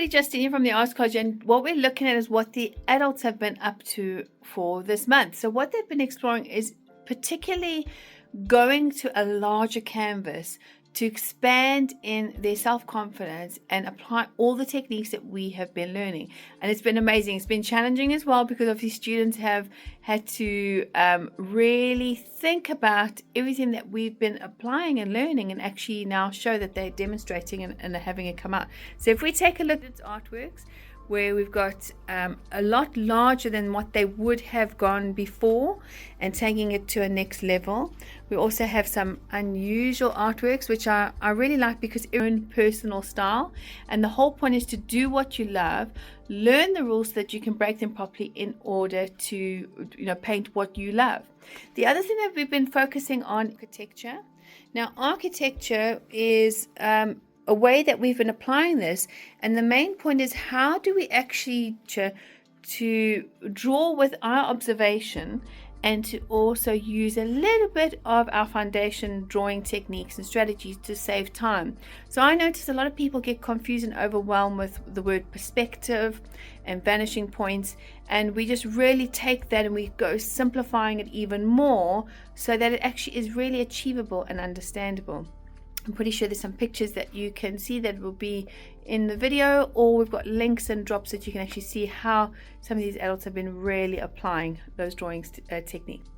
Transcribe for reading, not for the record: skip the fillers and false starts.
everybody, Justine here from the Arts College, and what we're looking at is what the adults have been up to for this month. So what they've been exploring is particularly going to a larger canvas to expand in their self-confidence and apply all the techniques that we have been learning. And it's been amazing. It's been challenging as well, because obviously students have had to really think about everything that we've been applying and learning, and actually now show that they're demonstrating and having it come out. So if we take a look at artworks, where we've got a lot larger than what they would have gone before and taking it to a next level. We also have some unusual artworks, which I really like, because it's your own personal style, and the whole point is to do what you love, learn the rules so that you can break them properly in order to paint what you love. The other thing that we've been focusing on, architecture. Now architecture is a way that we've been applying this, and the main point is, how do we actually to draw with our observation, and to also use a little bit of our foundation drawing techniques and strategies to save time. So I notice a lot of people get confused and overwhelmed with the word perspective and vanishing points, and we just really take that and we go simplifying it even more so that it actually is really achievable and understandable. I'm pretty sure there's some pictures that you can see that will be in the video, or we've got links and drops that you can actually see how some of these adults have been really applying those drawings techniques.